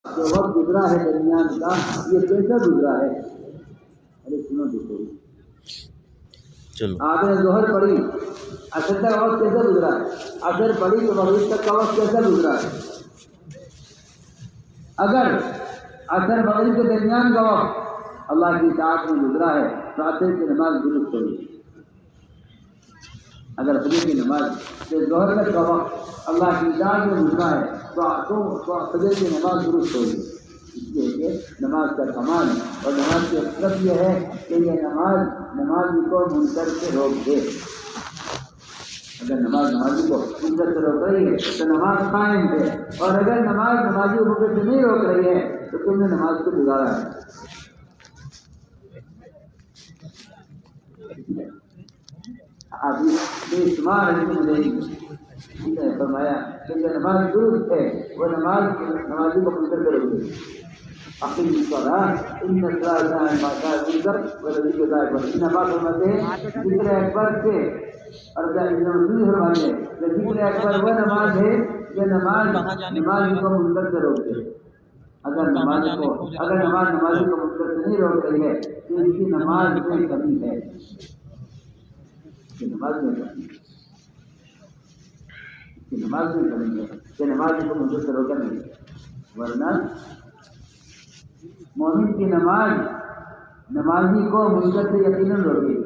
جو وقت گزرا ہے درمیان کا یہ کیسا گزرا ہے؟ ارے سنو دیکھو، آپ نے ظہر پڑھی، عصر کا وقت کیسا گزرا ہے؟ عصر پڑھی تو مغرب تک کا وقت کیسا گزرا ہے؟ اگر عصر مغرب کے درمیان کا وقت اللہ کی اطاعت میں گزرا ہے تو عصر کی نماز درست ہوگی۔ اگر فجر کی نماز سے ظہر تک کا وقت اللہ کی اطاعت میں گزرا ہے تو فجر کی نماز درست ہوگی۔ اس لیے کہ نماز کا کمال اور نماز کی اصلیت یہ ہے کہ یہ نمازی کو منکر سے روک دے۔ اگر نمازی کو منکر سے روک رہی ہے تو نماز قائم ہے، اور اگر نمازی کو منکر سے نہیں روک رہی ہے تو تم نے نماز کو بگاڑا ہے۔ بے شمار نے فرمایا کہ جو نماز درست ہے وہ نمازی کو منکر سے روک دے۔ اقیم الصلاۃ ان الصلاۃ ذکر ذکر فرماتے ہیں ذکر اکبر سے اور فرماتے ہیں ذکر اکبر وہ نماز ہے جو نماز کو منکر سے روک دے۔ اگر نمازی کو منکر سے نہیں روک رہی ہے تو اس کی نماز میں کمی ہے، نماز میں کمی ہے کہ نماز کو منکر سے روکا نہیں، ورنہ مومن کی نمازی کو منکر سے یقیناً روکے گی۔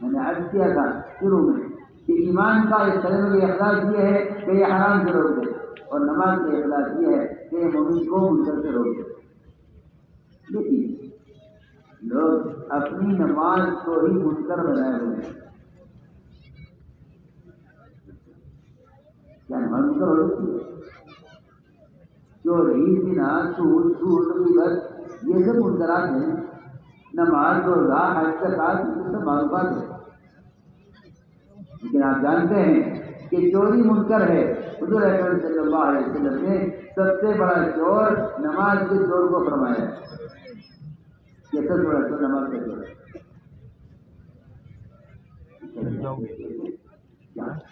میں نے عرض کیا تھا شروع میں کہ ایمان کا اس کلمے کا اخلاص یہ ہے کہ یہ حرام سے روک دے، اور نماز کا اخلاص یہ ہے کہ یہ مومن کو منکر سے روک دے۔ لیکن لوگ اپنی نماز کو ہی منکر بنائے ہوئے ہیں۔ کیا نماز منکر ہو سکتی ہے؟ چوری، زنا، سود، غیبت، یہ سب منکرات ہیں۔ نماز، روزہ، حج، زکات، یہ سب معروفات ہیں۔ لیکن آپ جانتے ہیں کہ چوری منکر ہے۔ حضور اکرم صلی اللہ علیہ وسلم نے سب سے بڑا چور نماز کے چور کو فرمایا ہے۔ یہ سب سے بڑا چور نماز کا چور ہے۔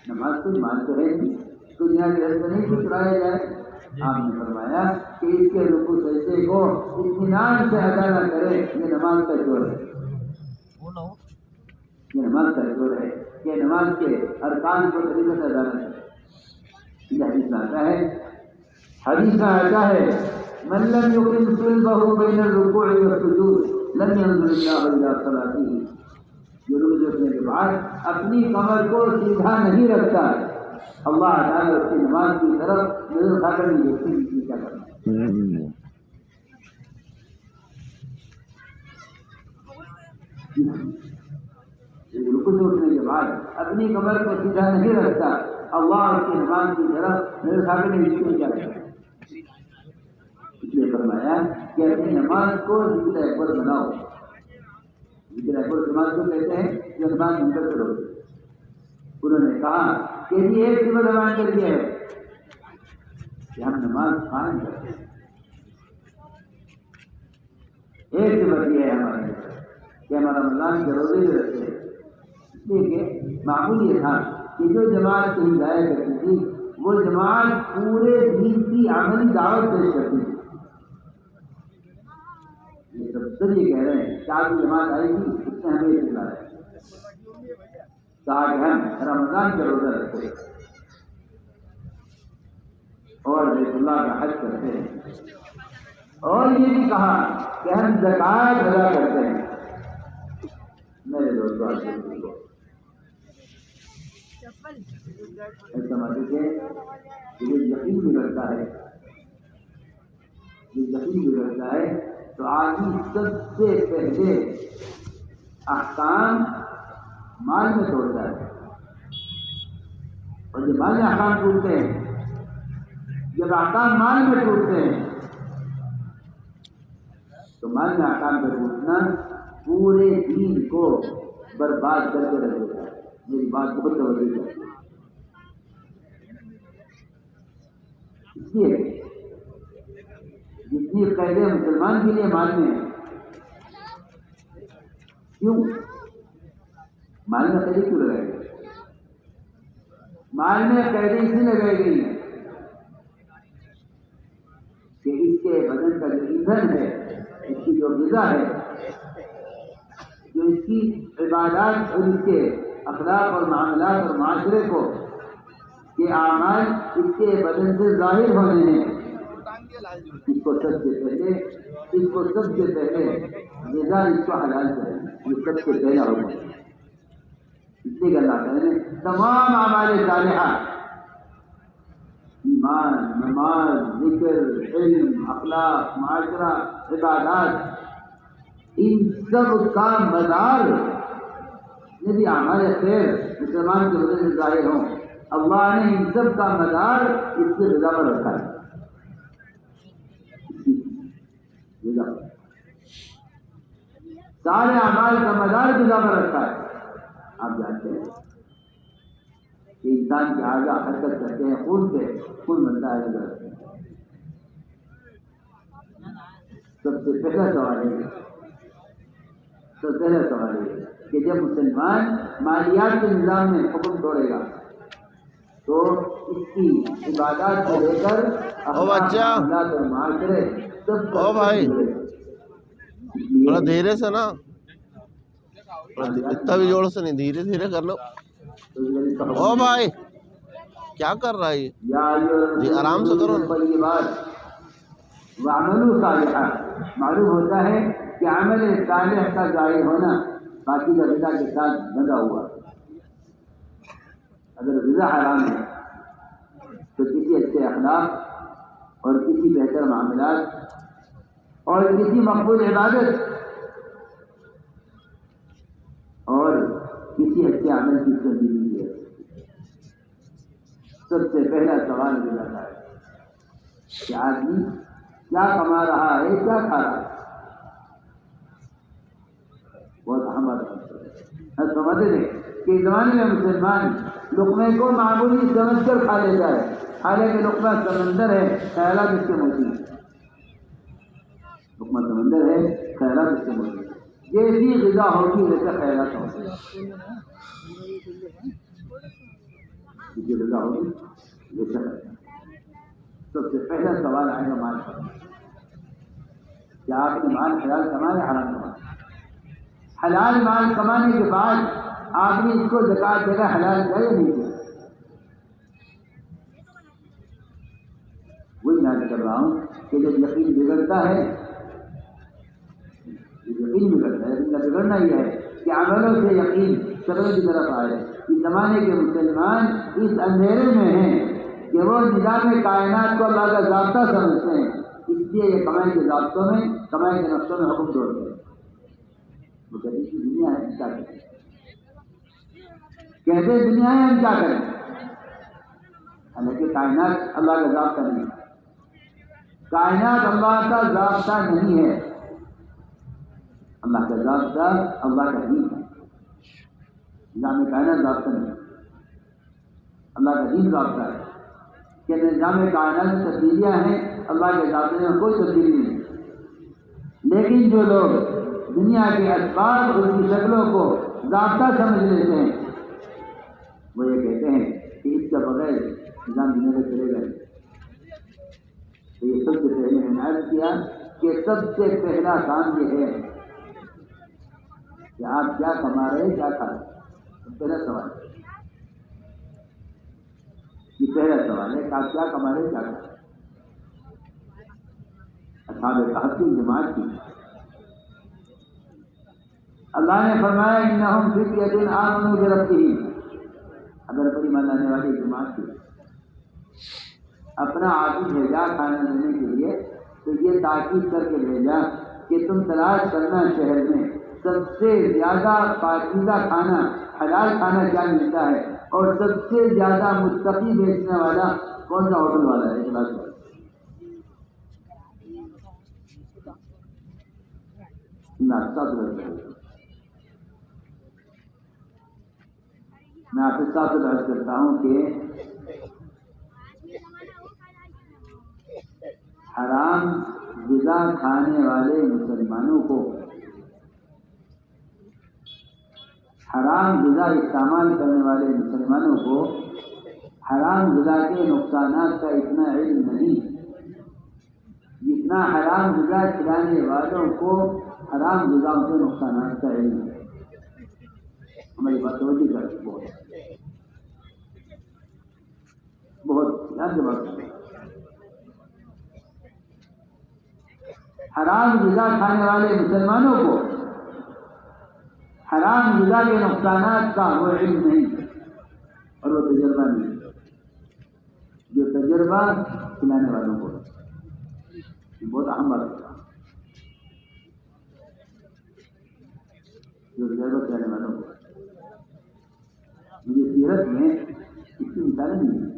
نماز تو ایمان تو ہے نہیں، دنیا کے راستے نہیں کچھ چرایا جائے۔ آپ نے فرمایا کہ اس کے رکوع سجدے کو اطمینان سے ادا نہ کرے، یہ نماز کا چور ہے۔ یہ نماز کا چور ہے، یہ نماز کے ارکان کو طریقے سے ادا نہ کرے۔ یہ حدیث میں آتا ہے من لم يقم صلبه بين الركوع والسجود لم ينظر الله الى صلاته۔ جو رکوع رکھنے کے بعد اپنی کمر کو سیدھا نہیں رکھتا، اللہ تعالیٰ اس کی نماز کی طرف نظر اٹھا کر نہیں دیکھتے کہ کیا کرنا ہے۔ رکوع سے اٹھنے کے بعد اپنی کمر کو سیدھا نہیں رکھتا، اللہ اس کی نماز کی طرف نظر اٹھا کر نہیں دیکھتے کیا کرنا ہے۔ اس لیے فرمایا کہ اپنی نماز کو ذکر اکبر بناؤ۔ ذکر اکبر نماز کو کہتے ہیں جو نماز منکر سے روکے۔ انہوں نے کہا کہ یہ ایک صفت بیان کر کے ہے کہ ہم نماز قائم کرتے ہیں۔ ایک صفت یہ ہے ہمارے کہ ہم رمضان کے روزے بھی رکھتے ہیں۔ اس لیے کہ معمول یہ تھا کہ جو جماعت کہیں جایا کرتی تھی وہ جماعت پورے دین کی عملی دعوت پیش کرتی تھی۔ یہ سب یہ کہہ رہے ہیں کہ آپ کی جماعت آئی تھی، اس نے ہمیں سکھلایا ہے کہ ہم رمضان کے روزہ رکھتے ہیں اور بیت اللہ کا حج کرتے ہیں، اور یہ بھی کہا کہ ہم زکوٰۃ ادا کرتے ہیں۔ میرے دوستوں سمجھتے تھے کہ یہ یقین بگڑتا ہے، تو آدمی سب سے پہلے احکام مال میں توڑتا ہے، اور جب مال میں احکام ٹوٹتے ہیں، جب احکام مال میں ٹوٹتے ہیں تو مال میں احکام کا ٹوٹنا پورے دین کو برباد کر کے رکھ دیتا ہے۔ میری بات بہت توجہ ہے۔ اس لیے جتنی قیدیں مسلمان کے لیے مال میں ہیں، کیوں مال میں قیدیں کیوں لگائی گئی؟ مال میں قیدیں اس لیے لگائی گئی ہیں کہ اس کے بدن کا جو ایندھن ہے، اس کی جو غذا ہے، جو اس کی عبادات اور اس کے اخلاق اور معاملات اور معاشرے کو یہ اعمال اس کے بدن سے ظاہر ہونے ہیں، اس کو سب سے پہلے غذا اس کو حلال کریں، یہ سب سے پہلا ہوگا۔ اس لیے اللہ تعالیٰ نے تمام اعمال صالحہ، ایمان، نماز، ذکر، علم، اخلاق، معاشرہ، عبادات، ان سب کا مدار یعنی اعمال خیر مسلمان کے بدن سے ظاہر ہوں، اللہ نے ان سب کا مدار اس کی غذا پر رکھا ہے۔ سارے اعمال کا مدار غذا پر رکھا ہے۔ آپ جانتے ہیں کہ انسان کے اعضاء حرکت کرتے ہیں، خون بنتا ہے غذا سے۔ سب سے پہلا سوال ہے کہ جب مسلمان مالیات کے نظام میں حکم توڑے گا تو اس کی عبادات سے لے کر معاملات اور معاشرے سب بھائی تھوڑا دھیرے سے نا، اتنا بھی جوڑ سے نہیں، دھیرے دھیرے کر لو۔ او بھائی کیا کر رہا ہے یہ؟ آرام سے کرو نا۔ وعملوا صالحا، معلوم ہوتا ہے کہ عمل صالح کا ظاہر ہونا باقی کا غذا کے ساتھ بندھا ہوا۔ اگر غذا حرام ہے تو کسی اچھے اخلاق اور کسی بہتر معاملات اور کسی مقبول عبادت اور کسی اچھے عمل کی تبدیلی ہے۔ سب سے پہلا سوال یہ رہتا ہے کہ آدمی کیا کما رہا ہے، کیا کھا رہا ہے۔ بہت اہم بات سمجھتے تھے کہ اس زمانے میں مسلمان لقمے کو معمولی سمجھ کر کھا لیتا ہے، حالانکہ لقمہ سمندر ہے، خیالات اس کے موجود ہیں۔ لقمہ سمندر ہے، خیالات اس کے موجود ہیں۔ جیسی غذا ہوگی ویسا خیالات ہوگی، جیسی غذا ہوگی ویسا خیالات۔ سب سے پہلا سوال آئے گا مال کا، کیا آپ نے مال حلال کمایا، حرام کمایا؟ حلال مال کمانے کے بعد آپ نے اس کو زکات دے کر حلال کیا یا نہیں کیا؟ وہی میں کر رہا ہوں کہ جب یقین بگڑتا ہے، بگڑنا یہ ہے کہ عملوں سے یقین شکلوں کی طرف آئے۔ اس زمانے کے مسلمان اس اندھیرے میں ہیں کہ وہ نظام کائنات کو اللہ کا ضابطہ سمجھتے ہیں، اس لیے یہ کمائی کے ضابطوں میں، کمائی کے نقشوں میں حکم توڑتے ہیں۔ وہ کہتے ہیں دنیا ہے، ہم کیا کریں؟ کہتے ہیں دنیا ہے، ہم کیا کریں؟ حالانکہ کائنات اللہ کا ضابطہ نہیں ہے، کائنات اللہ کا ضابطہ نہیں ہے، اللہ کا ضابطہ اللہ کا دین ہے۔ نظام کائنات ضابطہ نہیں ہے، اللہ کا دین ضابطہ ہے کہ نظام کائنات میں تبدیلیاں ہیں، اللہ کے ضابطے میں کوئی تبدیلی نہیں۔ لیکن جو لوگ دنیا کے اسباب اور کی شکلوں کو ضابطہ سمجھ لیتے ہیں، وہ یہ کہتے ہیں کہ اس کے بغیر نظام دنیا میں چلے گا۔ تو یہ سب سے پہلے میں نے عرض کیا کہ سب سے پہلا کام یہ ہے کہ آپ کیا کما رہے ہیں، کیا کھا رہے ہیں۔ پہلا سوال ہے، یہ پہلا سوال ہے کہ آپ کیا کما رہے ہیں، کیا کھا رہے ہیں۔ اصحاب کہف کی جماعت کی اللہ نے فرمایا انہم فتیۃ آمنوا بربہم، اگر بڑی مان لانے والی جماعت کی اپنا عابد بھیجا کھانا دینے کے لیے تو یہ تاکید کر کے بھیجا کہ تم تلاش کرنا شہر میں سب سے زیادہ پاکیزہ کھانا، حلال کھانا کیا ملتا ہے، اور سب سے زیادہ متقی بیچنے والا کون سا ہوٹل والا ہے، تلاش کرو۔ میں آپ کے ساتھ عرض کرتا ہوں کہ حرام غذا کھانے والے مسلمانوں کو، حرام غذا استعمال کرنے والے مسلمانوں کو حرام غذا کے نقصانات کا اتنا علم نہیں جتنا حرام غذا کھلانے والوں کو حرام غذاؤں سے نقصانات کا علم ہے. ہماری بات توجہ کر بہت دھیان سے بات کریں. حرام غذا کھانے والے مسلمانوں کو حرام غذا کے نقصانات کا وہ علم نہیں اور وہ تجربہ نہیں جو تجربہ کھلانے والوں کو. بہت اہم بات ہے جو تجربہ کھلانے والوں کو. مجھے سیرت میں اس کی مثالیں نہیں ہیں.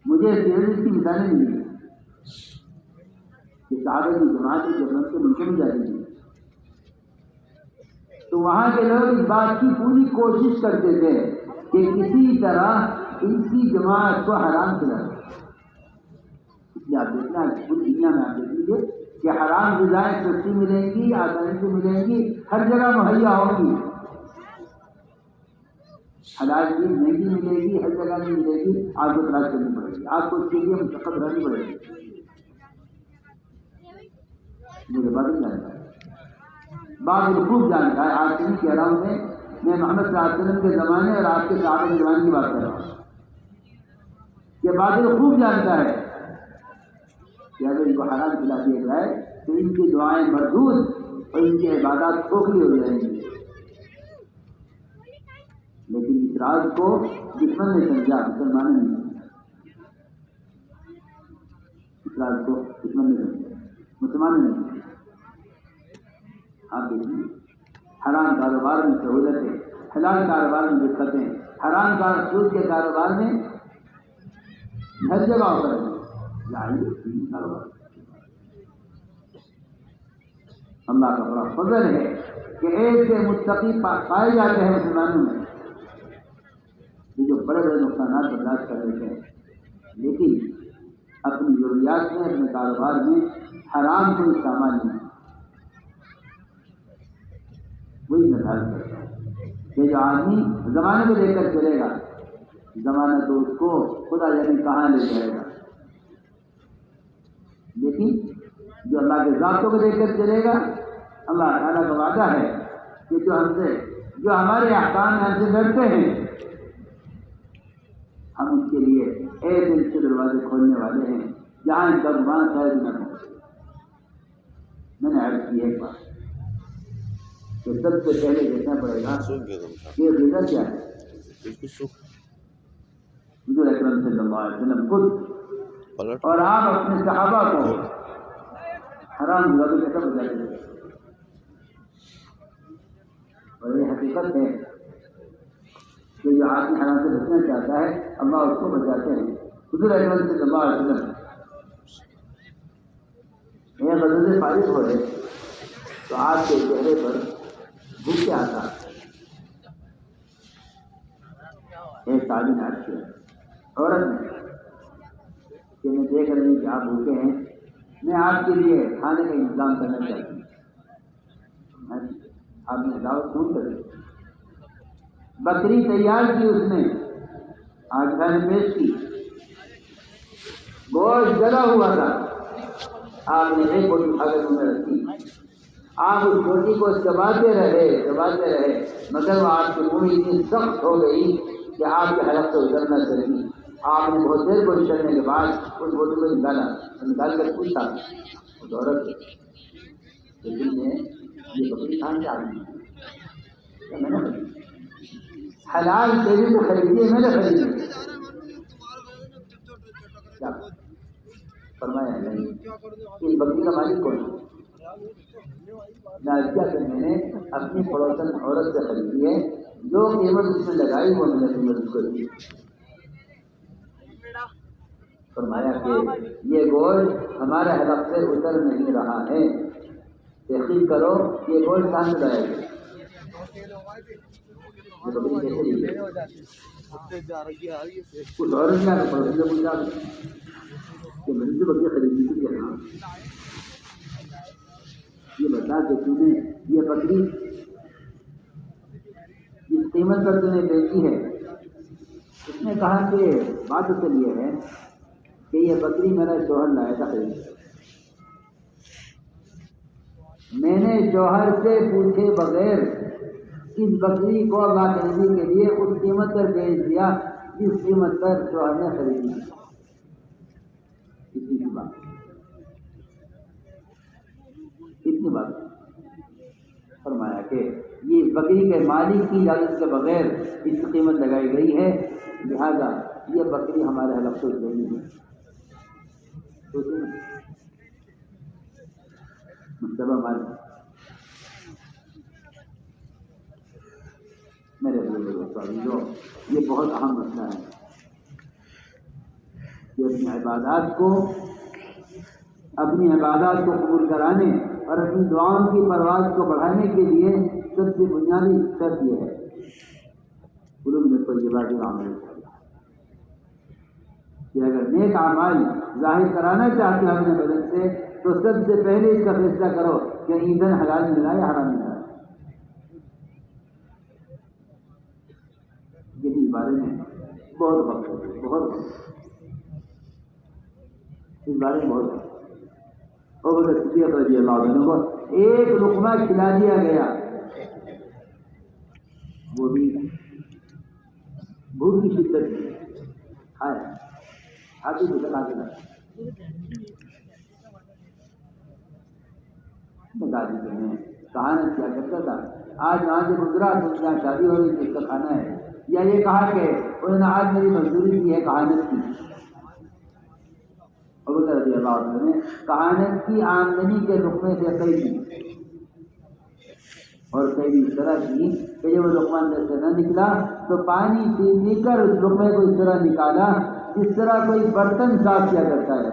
مجھے سیرت اس کی مثالیں نہیں ہیں کہ صحابہ کی جماعت جب کے ملک میں جاتی تھی تو وہاں کے لوگ اس بات کی پوری کوشش کرتے تھے کہ کسی طرح ان کی جماعت کو حرام کھلائے. اس لیے آپ دیکھنا پوری دنیا میں آپ دیکھ لیجیے کہ حرام غذائیں سستی ملیں گی، آسانی سے ملیں گی، ہر جگہ مہیا ہوں گی. حلال چیز مہنگی ملے گی، ہر جگہ نہیں ملے گی. آپ کو تلاش کرنی پڑے گی، آپ کو اس کے لیے مشقت رہنی پڑے گی. مجھے بات نہیں جانتا ہے، بات خوب جانتا ہے. آج نہیں کہہ رہا ہوں میں محمد صلی اللہ علیہ وسلم کے زمانے اور آپ کے صحابہ کے زمانے کی بات کر رہا ہوں. یہ بادل خوب جانتا ہے کہ اگر ان کو حرام کھلا دیا جائے تو ان کی دعائیں مردود اور ان کی عبادات کھوکھلی ہو جائیں گی. لیکن اس راز کو دشمن نے سمجھا، مسلمانوں نے سمجھا. اس راز کو دشمن نے سمجھا، مسلمانوں نے سمجھا. آپ دیکھیے حرام کاروبار میں سہولتیں، حلال کاروبار میں دقتیں، حرام سود کے کاروبار میں ہر جگہ پر کاروبار. اللہ کا بڑا فضل ہے کہ ایسے متقی پائے جاتے ہیں مسلمانوں میں جو بڑے بڑے نقصانات برداشت کر لیتے ہیں لیکن اپنی ضروریات میں، اپنے کاروبار میں حرام کو استعمال نہیں. وہی مثال ہے کہ جو آدمی زمانے کو دیکھ کر چلے گا، زمانہ تو اس کو خدا جانے کہاں لے جائے گا. لیکن جو اللہ کے ذاتوں کو دیکھ کر چلے گا، اللہ تعالیٰ کا وعدہ ہے کہ جو ہمارے احکام میں ہم سے ڈرتے ہیں ہم ان کے لیے ایسے سے دروازے کھولنے والے ہیں جہاں ان کا گمان شاید نہ ہو. میں نے عرض کی ایک بات کہ سب سے پہلے دیکھنا پڑے گا کہ غذا کیا ہے. حضور اکرم صلی اللہ علیہ وسلم خود اور آپ اپنے صحابہ کو حرام غذا سے کیسے بچاتے ہیں. اور یہ حقیقت ہے کہ جو آدمی حرام سے بچنا چاہتا ہے اللہ اس کو بچاتے ہیں. حضور اکرم صلی اللہ علیہ وسلم یہ غزوہ سے فارغ ہو رہے تو آپ کے چہرے پر بھوکے آتا. ایک تعلیم عرض کیا عورت نے کہ میں دیکھ رہی ہوں کہ آپ بھوکے ہیں، میں آپ کے لیے کھانے کا انتظام کرنا چاہتی ہوں. آپ نے دعوت کون کر دی؟ بکری تیار کی، اس نے آج میں نے پیش کی، گوشت جلا ہوا تھا. آپ نے ایک بوٹی اٹھا کر منہ میں رکھی. آپ اس بوٹی کو چباتے رہے مگر وہ آپ کے منہ میں اتنی سخت ہو گئی کہ آپ کے حلق سے اتر نہ سکی. آپ نے بہت دیر کوشش کرنے کے بعد اس بوٹی کو نکال کر پوچھا اس عورت سے کہ تم نے یہ بکری کھان کے آدمی میں نے حلال تیری کو خریدی میں نے خریدی. کیا فرمایا نہیں اس بکری کا مالک کون ہے؟ نازیہ سے میں نے اپنی پڑوسن عورت سے خریدی ہے، جو قیمت اس میں لگائی وہ میں نے قیمت اس کو دی. فرمایا کہ یہ گوشت ہمارے حلق سے اتر نہیں رہا ہے، تحقیق کرو یہ گوشت کہاں سے لائے گا. اس عورت نے پڑوسی سے پوچھا کہ میں نے جو بکری خریدی تھی یہاں یہ بتا کہ تم نے یہ بکری جس قیمت پر تم نے بیچی ہے اس نے کہا کہ بات اصل یہ ہے کہ یہ بکری میرا شوہر لایا تھا خرید کر، میں نے شوہر سے پوچھے بغیر اس بکری کو اللہ کے نبی کے لیے اس قیمت پر بیچ دیا جس قیمت پر شوہر نے خریدی۔ کتنی بات فرمایا کہ یہ بکری کے مالک کی اجازت کے بغیر اس کی قیمت لگائی گئی ہے، لہذا یہ بکری ہمارے حلق سے نہیں ہے۔ مطلب ہمارے میرے جو یہ بہت اہم مسئلہ ہے کہ اپنی عبادات کو قبول کرانے اور اپنی دعاؤں کی پرواز کو بڑھانے کے لیے سب سے بنیادی شرط یہ ہے قلوب میں طیبات عمل کہ اگر نیک اعمال ظاہر کرانا چاہتے ہیں اپنے بدن سے تو سب سے پہلے اس کا فیصلہ کرو کہ ایندھن حلال ملا یا حرام ملا۔ اس بارے میں بہت وقت اس بارے میں بہت اور صدیق رضی اللہ عنہ کو ایک لقمہ کھلا دیا گیا، وہ بھی بھوک کی شدت میں کھایا، کھاتے ہوئے کہانت کیا کرتا تھا، آج وہاں سے گزرا تو جہاں شادی ہو رہی تھی اس کا کھانا ہے، یا یہ کہا کہ انہوں نے آج میری مزدوری کی ہے کہانت کی۔ ابو بکر رضی اللہ عنہ نے کہانت کی آمدنی کے لقمے سے قید کی، اور قید اس طرح کی کہ جب وہ لقمہ اندر سے نہ نکلا تو پانی پی کر اس لقمے کو اس طرح نکالا جس طرح کوئی برتن صاف کیا کرتا ہے،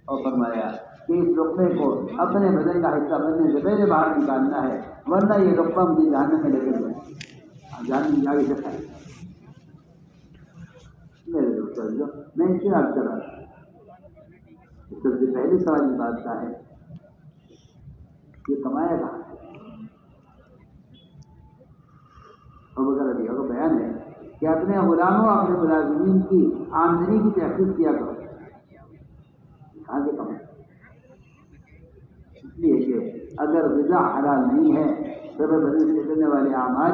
اور فرمایا کہ اس لقمے کو اپنے بدن کا حصہ بننے سے پہلے باہر نکالنا ہے، ورنہ یہ لقمہ مجھے جہنم میں لے کے جائے، جہنم میں آگے سے کھائے۔ میرے دوستوں جو میں اس سے عرض کر رہا تھا، سب سے پہلے سوال اس بات کا ہے یہ کمایا گا، ابو بکر رضی اللہ عنہ کا بیان ہے کہ اپنے غلاموں اپنے ملازمین کی آمدنی کی تحقیق کیا کرو، کہاں سے کمائے، اس لیے کہ اگر غذا حلال نہیں ہے تو بدن سے کرنے والے اعمال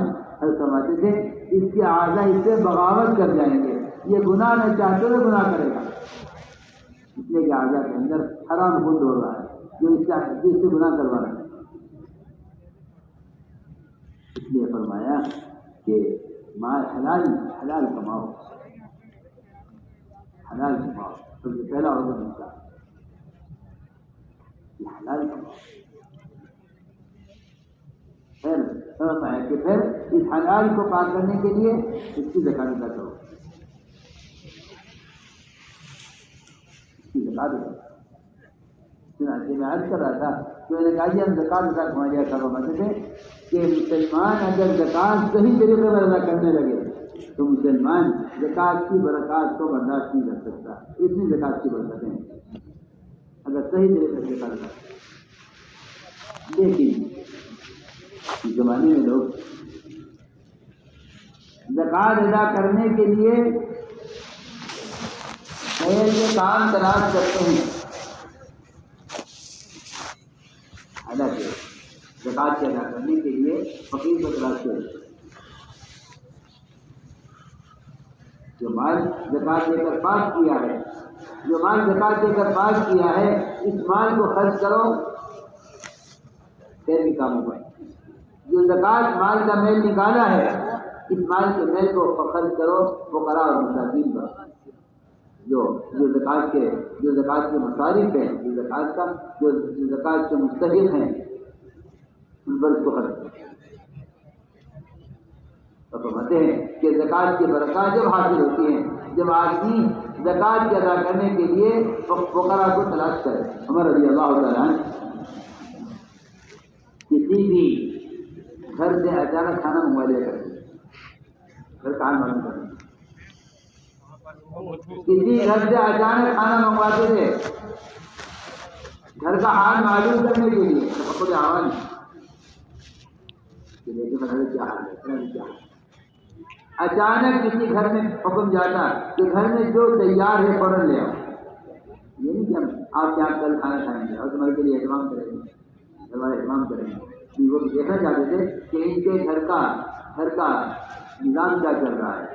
فرماتے تھے اس کے اعضاء اس سے بغاوت کر جائیں گے، یہ گناہ نہ چاہتے ہوئے گناہ کرے گا، اس لیے کہ اعضاء کے اندر حرام خون دوڑ رہا ہے جو اس سے گناہ کروا رہا ہے۔ اس لیے فرمایا کہ مال حلال کماؤ، حلال کماؤ، سب سے پہلا عرض ملتا یہ حلال کماؤ، پھر اس حلال کو پار کرنے کے لیے اس کی زکات ادا کرو، اس کی زکات ادا کرو۔ میں عرض کر رہا تھا کہ میں نے کہا ہم زکات ادا ہمارے یہاں فرماتے تھے کہ مسلمان اگر زکات صحیح طریقے پر ادا کرنے لگے تو مسلمان زکات کی برکات کو برداشت نہیں کر سکتا، اتنی زکات کی برکتیں ہیں اگر صحیح طریقے سے زکات ادا کرے۔ لیکن اس زمانے میں لوگ زکات ادا کرنے کے لیے نئے نئے کام تلاش کرتے ہیں، حالانکہ زکات ادا کرنے کے لیے فقیر کو تلاش کرتے ہیں۔ جو مال زکات لے کر پاس کیا ہے، جو مال زکات لے کر پاس کیا ہے، اس مال کو خرچ کرو پھر بھی کام ہو پائے۔ جو زکات مال کا میل نکالا ہے اس مال کے میل کو خرچ کرو فقراء اور مساکین پر، جو زکات کے مصارف ہیں، جو زکات کے مستحق ہیں ان پر اس کو خرچ کرو۔ تو فرماتے ہیں کہ زکات کی برکات جب حاصل ہوتی ہیں جب آدمی زکات ادا کرنے کے لیے فقراء کو تلاش کرے۔ عمر رضی اللہ تعالیٰ عنہ کسی بھی گھر سے اچانک کھانا منگوا لیا کرتے، گھر کا حال معلوم کرتے، کسی گھر سے اچانک کھانا منگواتے تھے گھر کا حال معلوم کرنے کے لیے، خود آواز کہ دیکھیں بتائیے کیا حال ہے، کیا حال ہے۔ اچانک کسی گھر میں حکم جاتا کہ گھر میں جو تیار ہے فوراً لے آؤ. یہ نہیں کہ آپ کیا کل کھانا کھائیں گے اور تمہارے لیے اہتمام کریں گے، ہمارا اہتمام کریں گے. وہ دیکھنا چاہتے تھے کہ ان کے گھر کا نظام کیا چل رہا ہے.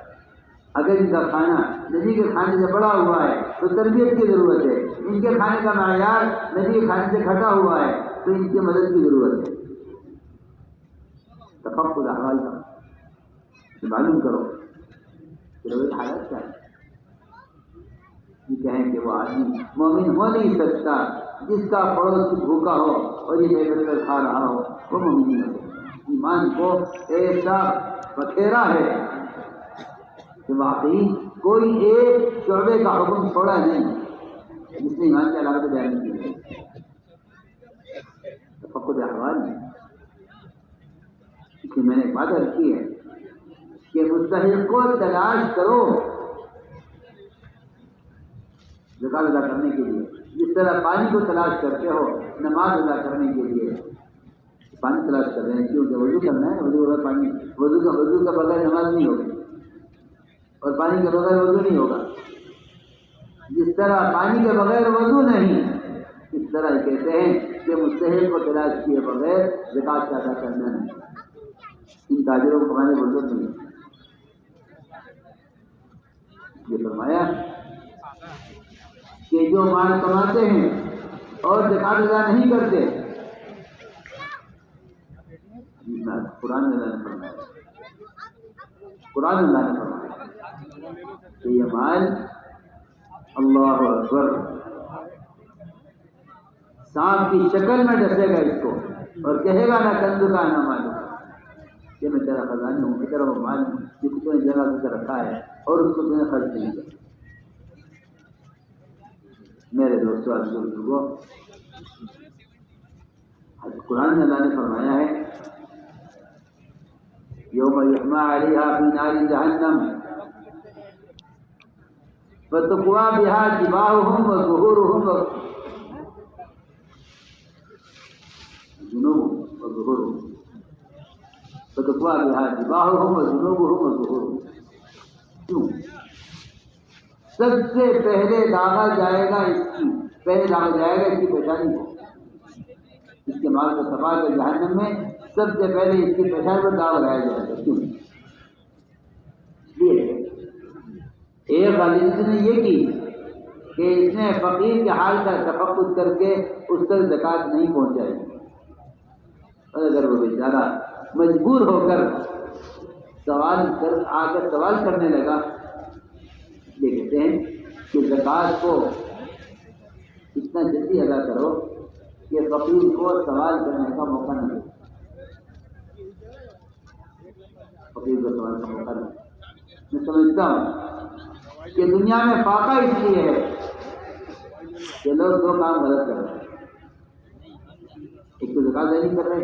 اگر ان کا کھانا نبی کے کھانے سے بڑا ہوا ہے تو تربیت کی ضرورت ہے. ان کے کھانے کا معیار نبی کے کھانے سے گھٹا ہوا ہے تو ان کی مدد کی ضرورت ہے. تفقد احوال کا معلوم کرو کہ روز حالت کیا ہے. یہ کہیں کہ وہ آدمی مومن ہو نہیں سکتا جس کا پڑوسی بھوکا ہو اور یہ بے کر کھا رہا ہو، وہ مومن نہیں ہو سکتا. ایمان کو ایسا بکھیرا ہے کہ واقعی کوئی ایک شعبے کا حکم چھوڑا نہیں جس نے ایمان کی علامت بیان کی ہے. تفقد احوال میں اس لیے میں نے ایک بات عرض کی ہے کہ مستحق کو تلاش کرو زکات ادا کرنے کے لیے، جس طرح پانی کو تلاش کرتے ہو نماز ادا کرنے کے لیے. پانی تلاش کر رہے ہیں کیونکہ وضو کرنا ہے، وضو کا بغیر نماز نہیں ہوگی اور پانی کے بغیر وضو نہیں ہوگا. جس طرح پانی کے بغیر وضو نہیں، اس طرح کہتے ہیں کہ مستحق کو تلاش کیے بغیر زکات ادا کرنا نہیں. ان تاجروں کو کمانے کی ضرورت نہیں. یہ فرمایا کہ جو مال کماتے ہیں اور زکات ادا نہیں کرتے، قرآن اللہ نے فرمایا کہ یہ مال اللہ اکبر سانپ کی شکل میں ڈسے گا اس کو اور کہے گا نہ کنز کا نہ مالو کہ میں تیرا خزانہ ہوں، تیرا وہ مال ہوں جس کو جگہ سے رکھا ہے اور اس کو تمہیں خرچ نہیں کیا. میرے دوستوں اور بزرگوں، قرآن میں اللہ نے فرمایا ہے یوم یحمى علیہا فی نار جہنم فتقوی بہا جباہہم وظہورہم وظہورہم فتقوی بہا جباہہم وجنوبہم وظہورہم. کیوں؟ سب سے پہلے داغا جائے گا اس کی پیشانی کو. اس کے مال کو تباہ کر جہنم میں سب سے پہلے اس کی پیشانی پر داغ لگایا جائے گا. کیوں؟ اس لیے ایک غالب نے یہ کی کہ اس نے فقیر کے حال کا تفقد کر کے اس تک زکات نہیں پہنچائی. اور اگر وہ بیچارہ مجبور ہو کر سوال کرنے لگا، یہ کہتے ہیں کہ زکات کو اتنا جلدی ادا کرو کہ فقیر کو سوال کرنے کا موقع نہ دے. فقیر کو سوال کا موقع نہ دے. میں سمجھتا ہوں کہ دنیا میں فاقہ اس لیے ہے کہ لوگ دو کام غلط کر رہے ہیں. ایک تو زکات ادا نہیں کر رہے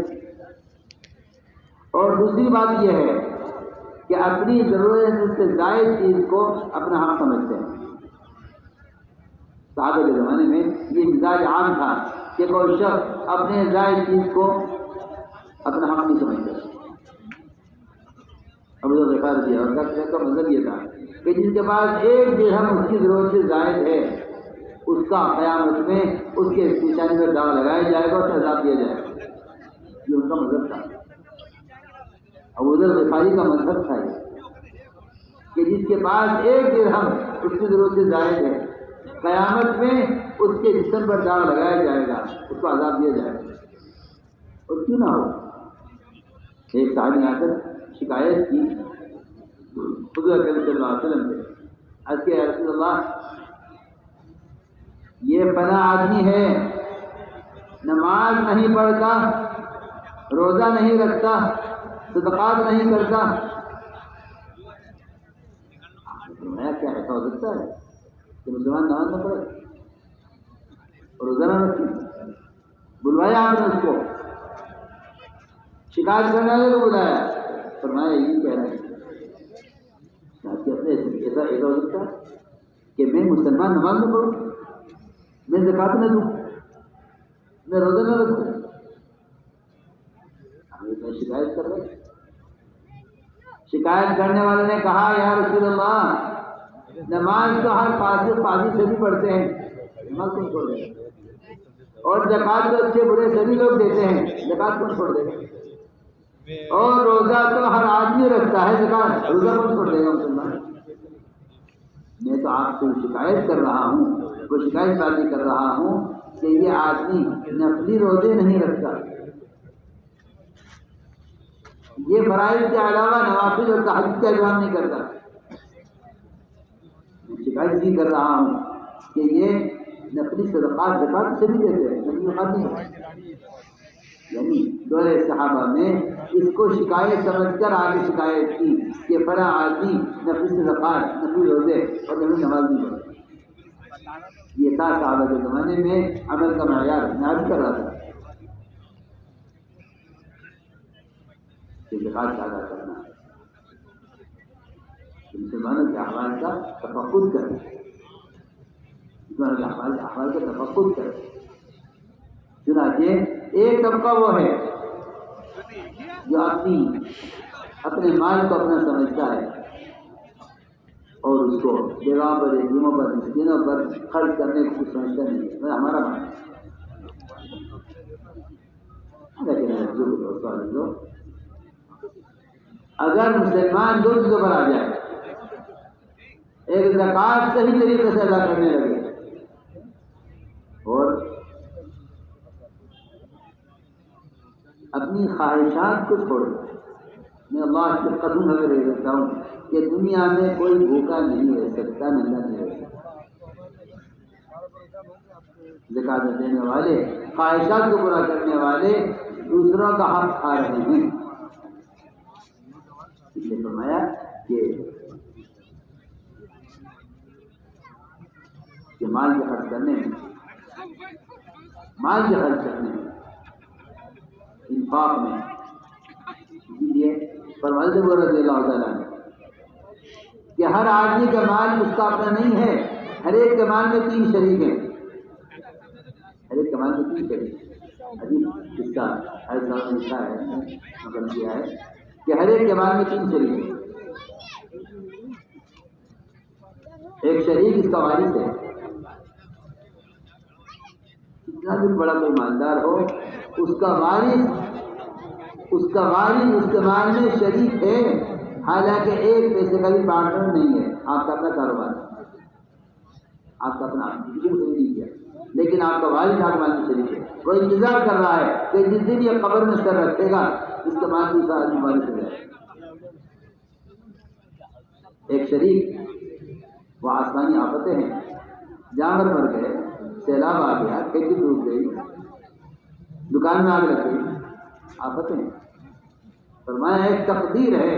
اور دوسری بات یہ ہے کہ اپنی ضرورت سے زائد چیز کو اپنا حق سمجھتے ہیں. صحابہ کے زمانے میں یہ مزاج عام تھا کہ کوئی شخص اپنے زائد چیز کو اپنا حق نہیں سمجھتا. ابو ذر غفاری اور کا مطلب یہ تھا کہ جس کے پاس ایک درہم اس کی ضرورت سے زائد ہے اس کا قیامت میں اس کے پیشانی میں داغ لگایا جائے گا اور عذاب دیا جائے گا. یہ ان کا مذہب تھا. ابو ذر غفاری کا مذہب تھا کہ جس کے پاس ایک درہم اس کی ضرورت سے زائد ہے قیامت میں اس کے جسم پر داغ لگایا جائے گا، اس کو عذاب دیا جائے گا. اور کیوں نہ ہو. ایک صحابی آ کر شکایت کی حضور صلی اللہ علیہ وسلم سے، عرض کیا یا رسول اللہ یہ فلاں آدمی ہے، نماز نہیں پڑھتا، روزہ نہیں رکھتا، صدقات نہیں کرتا. میں کیا ایسا ہو سکتا ہے کہ مسلمان نماز نہ پڑھے اور روزہ نہ رکھے؟ بلوایا آپ نے اس کو، شکایت کرنے والے کو بلایا، فرمایا یہی کہہ رہا ہے ایسا ہو سکتا ہے کہ میں مسلمان نماز نہ پڑھوں، میں زکات نہ دوں، میں روزہ نہ رکھوں. میں شکایت کر رہا ہوں. شکایت کرنے والے نے کہا یا رسول اللہ نماز تو ہر فاسق فاضل سبھی پڑھتے ہیں، نماز کون چھوڑ دے گا؟ اور زکوٰۃ تو اچھے برے سبھی لوگ دیتے ہیں، زکوٰۃ کون چھوڑ دے گا؟ اور روزہ تو ہر آدمی رکھتا ہے، زکوٰۃ روزہ کون چھوڑ دے گا مسلمان؟ میں تو آپ سے شکایت کر رہا ہوں، وہ شکایت بازی کر رہا ہوں کہ یہ آدمی نفلی روزے نہیں رکھتا، یہ فرائض کے علاوہ نوافل اور تہجد کا اہتمام نہیں کرتا۔ میں شکایت بھی کر رہا ہوں کہ یہ نفلی صدقات زکوٰۃ سے بھی دیتے ہیں، نفلی صدقات نہیں ہے۔ یعنی دور صحابہ میں اس کو شکایت سمجھ کر آگے شکایت کی کہ فلاں آدمی نفلی صدقات، نفلی روزے اور نفلی نماز نہیں پڑھتا۔ یہ تھا صحابہ کے زمانے میں عمل کا معیار، میں عرض کر رہا تھا کہ زکوٰۃ کا ادا کرنا مسلمانوں کے احوال کا تفقد کرے، مسلمانوں کے احوال کا تفقد کرے۔ چنانچہ ایک طبقہ وہ ہے جو اپنے مال کو اپنا سمجھتا ہے اور اس کو بیواؤں پر، یتیموں پر، مسکینوں پر خرچ کرنے کو کچھ سمجھتا نہیں ہے، ہمارا مال لیکن اگر مسلمان دو چیزوں پر آ جائے، ایک زکوٰۃ صحیح طریقے سے ادا کرنے لگے اور اپنی خواہشات کو چھوڑ دے۔ میں اللہ کی قسم اگر یہ کہتا ہوں کہ دنیا میں کوئی بھوکا نہیں رہ سکتا، ننگا نہیں رہ سکتا۔ زکوٰۃ دینے والے، خواہشات کو پورا کرنے والے دوسروں کا حق کھا رہے ہیں۔ اس نے فرمایا کہ مال کے خرچ کرنے میں، انفاق میں، اسی لیے فرمایا رضی اللہ تعالیٰ نے کہ ہر آدمی کا مال اس کا اپنا نہیں ہے، ہر ایک کے مال میں 3 شریک ہیں، ہر ایک کے مال میں 3 شریک۔ عجیب قصہ ایسا لکھا ہے، نقل کیا ہے کہ ہر ایک کے مال میں 3 شریک ہیں۔ ایک شریک اس کا وارث ہے، کتنا بھی بڑا کوئی مالدار ہو، اس کا وارث اس کے مال میں شریک ہے، حالانکہ ایک پیسے کا بھی پارٹنر نہیں ہے۔ آپ کا اپنا کاروبار ہے، آپ کا اپنا کسی کو نہیں کیا، لیکن آپ کا والد آپ مال میں شریک ہے۔ وہ انتظار کر رہا ہے کہ جس دن یہ قبر میں سر رکھے گا اس کے مال دوسرا آدمی وارث ہو جائے۔ ایک شریک، وہ آسمانی آفتیں ہیں، جانور مر گئے، سیلاب آ گیا، کھیتی ڈوب گئی، دکان میں آگ لگ گئی، آفتیں ہیں۔ فرمایا ایک تقدیر ہے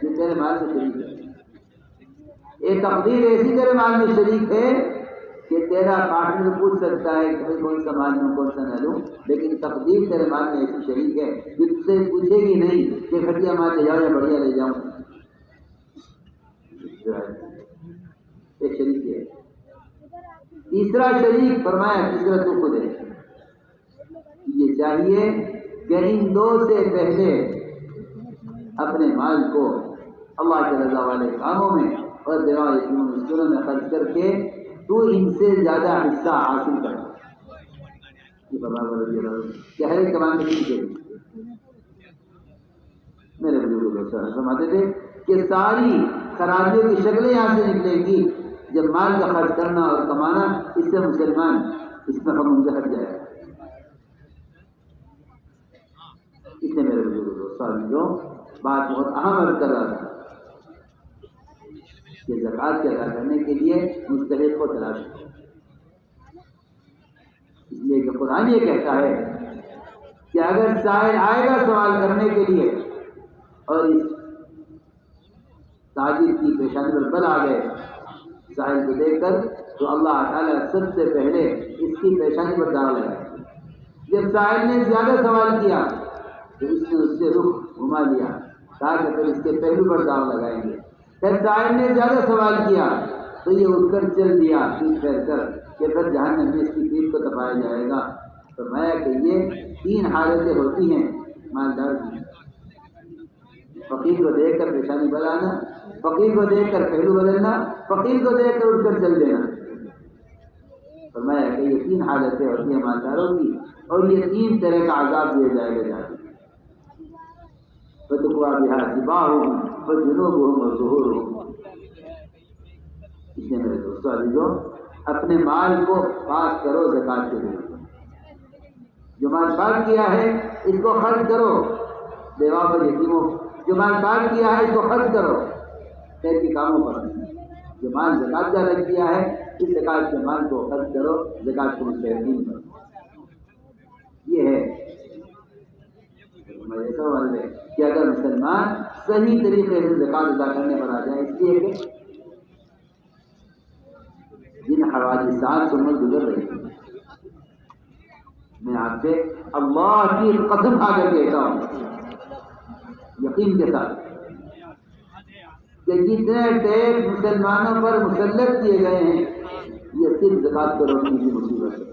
جو تیرے مال میں شریک ہے، ایک تقدیر ایسی تیرے مال میں شریک ہے کہ تیرا پارٹنر پوچھ سکتا ہے کہ کون سا مال لوں کون سا نہ لوں، لیکن تقدیر تیرے مال میں ایسی شریک ہے جو تجھ سے پوچھے گی نہیں کہ گھٹیا مال لے جاؤ یا بڑھیا لے جاؤں۔ ایک شریک ہے۔ تیسرا شریک فرمایا، تیسرا تو خود ہے۔ یہ چاہیے کہ ان 2 سے پہلے اپنے مال کو اللہ کے رضا والے کاموں میں اور بیواں یتیموں مسکینوں میں خرچ کر کے تو ان سے زیادہ حصہ حاصل کر۔ یہ کہ ہر ایک کمان میں میرے بزرگ فرماتے تھے کہ ساری خرابیوں کی شکلیں یہاں سے نکلے گی جب مال کا خرچ کرنا اور کمانا اس سے مسلمان اس میں ہم سے ہٹ جائے گا۔ اس نے میرے بزرگ جو بات بہت اہم عرض کر رہا تھا کہ زکوٰۃ کے ادا کرنے کے لیے مستحق کو تلاش کرو، اس لیے کہ قرآن یہ کہتا ہے کہ اگر سائل آئے گا سوال کرنے کے لیے اور اس تاجر کی پیشانی پر بل آ گئے سائل کو دیکھ کر، تو اللہ تعالیٰ سب سے پہلے اس کی پیشانی پر داغ لگائے۔ جب سائل نے زیادہ سوال کیا تو اس نے اس سے رخ گھما لیا تاکہ پھر اس کے پہلو پر داغ لگائیں گے۔ پھر سائل نے زیادہ سوال کیا تو یہ اٹھ کر چل دیا پیٹ پھیر کر کہ پھر جہنم میں اس کی پیٹ کو تپایا جائے گا۔ فرمایا کہ یہ 3 حالتیں ہوتی ہیں مالدار کی، فقیر کو دیکھ کر پیشانی بلانا، فقیر کو دیکھ کر پہلو بدلنا، فقیر کو دیکھ کر اٹھ کر چل دینا۔ فرمایا کہ یہ 3 حالتیں ہوتی ہیں مالداروں کی، اور یہ 3 طرح کا عذاب دیا جائے گا جہنم۔ فتقوا بها جباههم وجنوبهم وظهورهم۔ اس لیے میرے دوستو عزیزو، اپنے مال کو پاک کرو زکات کے لیے۔ جو مال پاک کیا ہے اس کو خرچ کرو، بیواں پر یتیموں، جو مال پاک کیا ہے اس کو خرچ کرو خیر کے کاموں پر۔ جو مال زکات کا رکھ دیا ہے اس زکات کے مال کو خرچ کرو زکات کے مستحقین پر۔ یہ ہے کہ اگر مسلمان صحیح طریقے سے زکات ادا کرنے پر آ جائے، اس لیے کہ جن حوادثات سے عمر گزر رہی ہے، میں آپ سے اللہ کی قسم کھا کر کہتا ہوں یقین کے ساتھ کہ جتنے ٹیکس مسلمانوں پر مسلط کیے گئے ہیں یہ صرف زکات کو روکنے کی مصیبت ہے،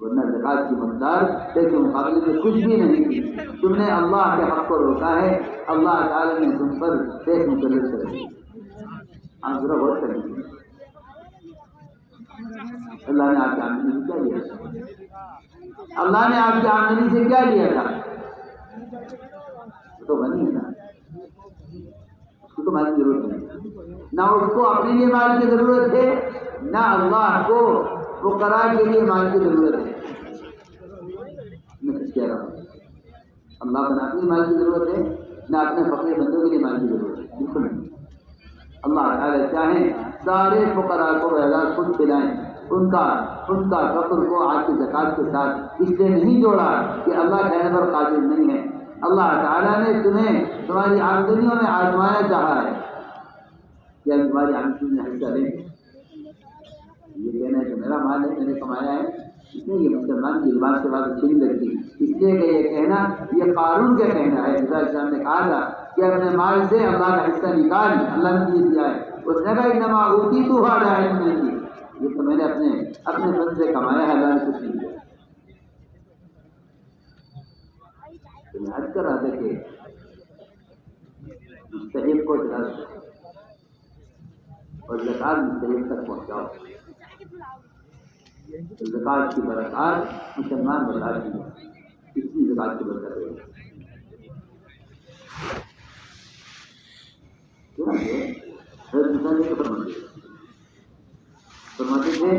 ورنہ زکات کی مقدار ٹیکس کے مقابلے میں کچھ بھی نہیں کی۔ تم نے اللہ کے حق کو روکا ہے، اللہ تعالی نے تم پر ٹیکس مسلط کر دیا۔ آپ ذرا غور کریں، اللہ نے آپ کی آمدنی سے کیا لیا تھا؟ اللہ نے آپ کی آمدنی سے کیا لیا تھا؟ تو غنی ہے نا، اس کو تو مال کی ضرورت نہیں، نہ اس کو اپنے لیے مال کی ضرورت ہے، نہ اللہ کو فقراء کے لیے مال کی ضرورت ہے۔ میں کہہ رہا ہوں اللہ کو نہ اپنی مال کی ضرورت ہے، نہ اپنے فقیر بندوں کے لیے مال کی ضرورت ہے، بالکل نہیں۔ اللہ تعالی چاہیں سارے فقراء کو اعزاز خود کھلائیں، ان کا فقر کو آج کی زکات کے ساتھ اس لیے نہیں جوڑا کہ اللہ کہنے پر قادر نہیں ہے۔ اللہ تعالیٰ نے تمہیں تمہاری آمدنیوں میں آزمایا چاہا ہے، کیا تمہاری آمدنی میں حصہ لیں؟ یہ کہنا ہے کہ میرا مال ہے، میں نے کمایا ہے، اس میں یہ مسلمان کی زبان سے بات اچھی نہیں لگتی، اس لیے کہ یہ کہنا یہ قارون کا کہنا ہے۔ خدا اسلام نے کہا تھا کہ اپنے مال سے اللہ کا حصہ نکال، اللہ نے یہ دیا ہے، اس نے کہا انما اوتیتہ علی علم عندی، یہ تو میں نے اپنے فن سے کمایا ہے، اللہ نے کچھ نہیں دیا۔ تو میں عرض کر رہا تھا کہ مستحق کو تلاش کرو اور زکات مستحق تک پہنچاؤ، زکات کی برکات مسلمان برداشت کی ہے، اس کی زکات کی برکت ہے۔ فرماتے تھے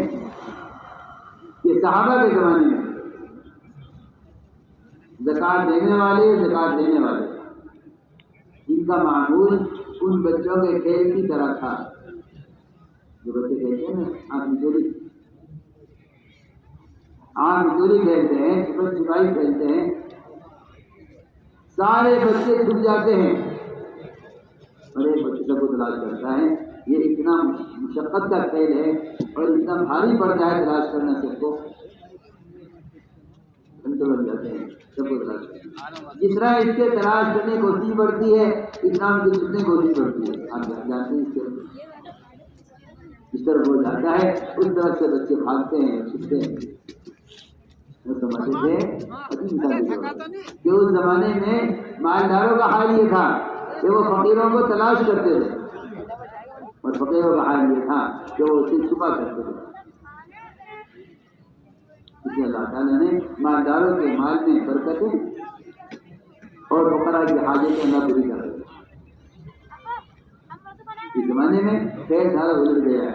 کہ صحابہ کے زمانے میں زکات دینے والے ان کا معمول ان بچوں کے کھیل کی طرح تھا، جو بچے کھیلتے ہیں نا آم چوری کھیلتے ہیں، چھپن چھپائی کھیلتے ہیں، سارے بچے چھپ جاتے ہیں اور ایک بچے کو تلاش کرتا ہے۔ یہ اتنا مشقت کا کھیل ہے اور اتنا بھاری پڑتا ہے تلاش کرنا، سب کو بن جاتے ہیں، سب کو تلاش کرتے ہیں۔ جس طرح اس کے تلاش کرنے کی کوشش بڑھتی ہے اتنا ان کی جتنے کوشش بڑھتی ہے، آپ جانتے ہیں اس طرف وہ جاتا ہے اس طرف سے بچے بھاگتے ہیں، چھپتے ہیں۔ وہ سمجھتے تھے کہ اس زمانے میں مالداروں کا حال یہ تھا کہ وہ فقیروں کو تلاش کرتے تھے، اور فقیروں کا حال یہ تھا کہ وہ اسے چھپا کرتے تھے۔ اس لیے اللہ تعالیٰ نے مالداروں کے مال میں برکتیں اور فقراء کی حاجتیں نہ پوری کر دی۔ اس زمانے میں خیر سارا گزر گیا ہے،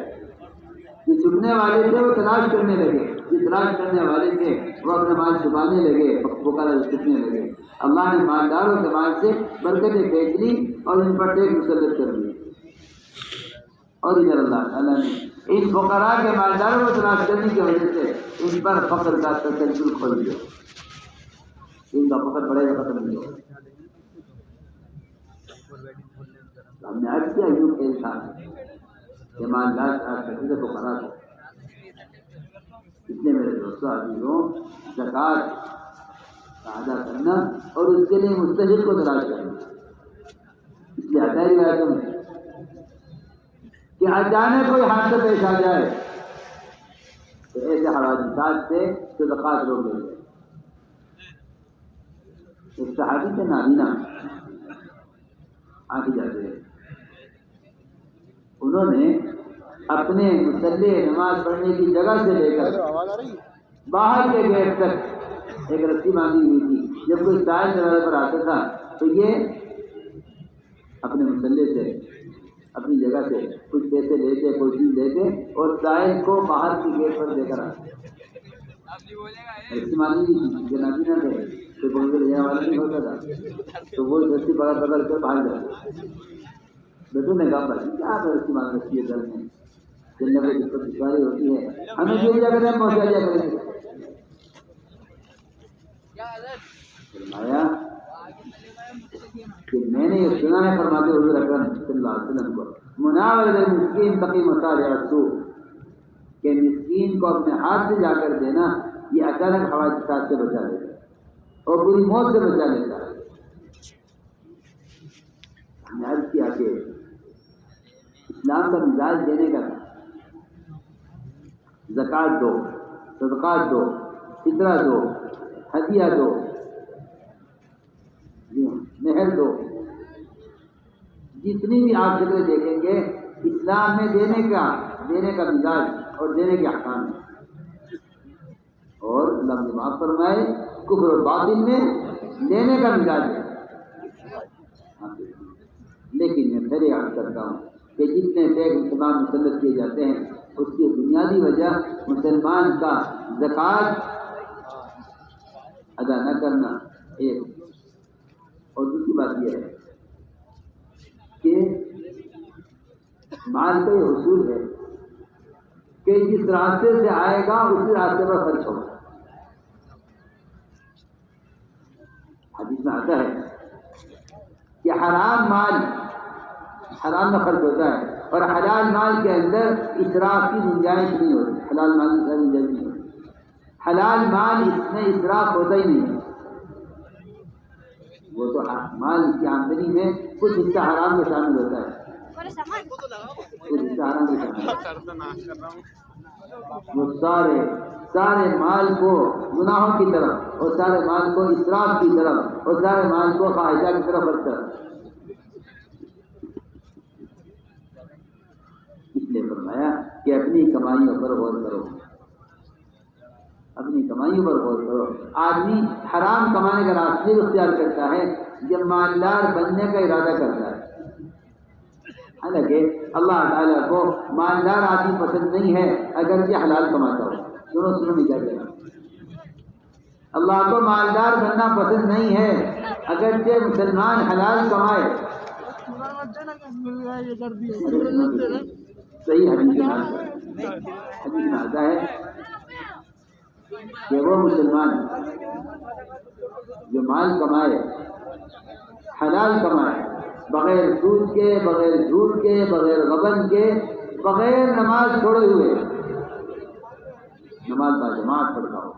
جو چھپنے والے تھے وہ تلاش کرنے لگے، جو تلاش کرنے والے تھے وہ اپنا مال چھپانے لگے، فقراء چھپنے لگے۔ اللہ نے مالداروں کے مال سے برکتیں پھینک لی اور ان پر ٹیکس مسلط کر دی، اور ادھر اللہ تعالیٰ نے ان فقراء کے مالداروں کو تلاش کرنے کی وجہ سے ان پر فقر کا تسلسل کھول دیا، ان کا فقر بڑے گا ختم نہیں ہوگا۔ ہم نے عرض کیا یوں کھیل تھا کہ مالدار تلاش کرتے تھے فقراء کو۔ اس لیے میرے دوستوں عزیزوں، زکات ادا کرنا اور اس کے لیے مستحق کو تلاش کرنا، اس لیے آتا ہی روایتوں میں کہ اچانک کوئی حادثہ پیش آ جائے تو ایسے حوادثات سے تو زکات روک دے گئے۔ ایک صحابی تھے نابینا، آگے جاتے ہیں انہوں نے اپنے مسلح نماز پڑھنے کی جگہ سے لے کر باہر کے گیٹ تک ایک رسی باندھی ہوئی تھی. جب کوئی سائل دروازے پر آتا تھا تو یہ اپنے مسلح سے اپنی جگہ سے کچھ پیسے لیتے کوئی چیز لیتے اور سائل کو باہر کے گیٹ پر لے کر آتے. رسی باندھی ہوئی تھی جنابی نہ تھے تو کوئی لینے والا نہیں ہوتا تھا تو وہ رسی پکڑ کر باہر جاتے. بیٹوں نے کہا بھائی کیا رسی باندھ رکھی ہے گھر میں جننے کو دقت دشواری ہوتی ہے ہمیں دے دیا کریں پہنچا دیا کریں. فرمایا کہ میں نے یہ سنا ہے فرماتے حضور اکرم صلی اللہ علیہ وسلم کو مناولۃ المسکین تقی مصالح السوء کہ مسکین کو اپنے ہاتھ سے جا کر دینا یہ اچانک حوادثات سے بچا لیتا ہے اور بری موت سے بچا لیتا ہے. ہم نے عرض کیا کہ اسلام کا مزاج دینے کا زکوٰۃ دو صدقات دو فطرہ دو ہدیہ دو مہر دو جتنی بھی آپ شکلیں دیکھیں گے اسلام میں دینے کا مزاج اور دینے کے احکام ہے. اور اللہ نے معاف فرمائے کفر و باطل میں لینے کا مزاج ہے. لیکن میں پھر یاد کرتا ہوں کہ جتنے ٹیکس مسلمان مسلط کیے جاتے ہیں اس کی بنیادی وجہ مسلمان کا زکوٰۃ ادا نہ کرنا ایک اور دوسری بات یہ ہے کہ مال کا یہ اصول ہے کہ جس راستے سے آئے گا اسی راستے پر خرچ ہوگا. حدیث میں آتا ہے کہ حرام مال حرام میں خرچ ہوتا ہے اور حلال مال کے اندر اسراف کی گنجائش نہیں ہوتی. حلال مال کی گنجائش نہیں ہوتی. حلال مال اس میں اسراف ہوتا ہی نہیں ہے. وہ تو مال کی آمدنی میں کچھ حصہ حرام میں شامل ہوتا ہے کچھ حصہ حرام میں شامل ہوتا ہے. وہ سارے مال کو گناہوں کی طرف اور سارے مال کو اسراف کی طرف اور سارے مال کو خواہشات کی طرف رکھتا ہے. اس لیے فرمایا کہ اپنی کمائیوں پر غور کرو اپنی کمائیوں پر غور کرو. آدمی حرام کمانے کا راستہ اختیار کرتا ہے جب مالدار بننے کا ارادہ کرتا ہے. حالانکہ اللہ تعالیٰ کو مالدار آدمی پسند نہیں ہے اگرچہ حلال کماتا ہو. سنو میں کیا کہنا. اللہ کو مالدار بننا پسند نہیں ہے اگرچہ مسلمان حلال کمائے. صحیح حدیث میں آتا ہے کہ وہ مسلمان جو مال کمائے حلال کمائے بغیر سود کے بغیر جھوٹ کے بغیر غبن کے بغیر نماز چھوڑے ہوئے نماز با جماعت پڑھتا ہو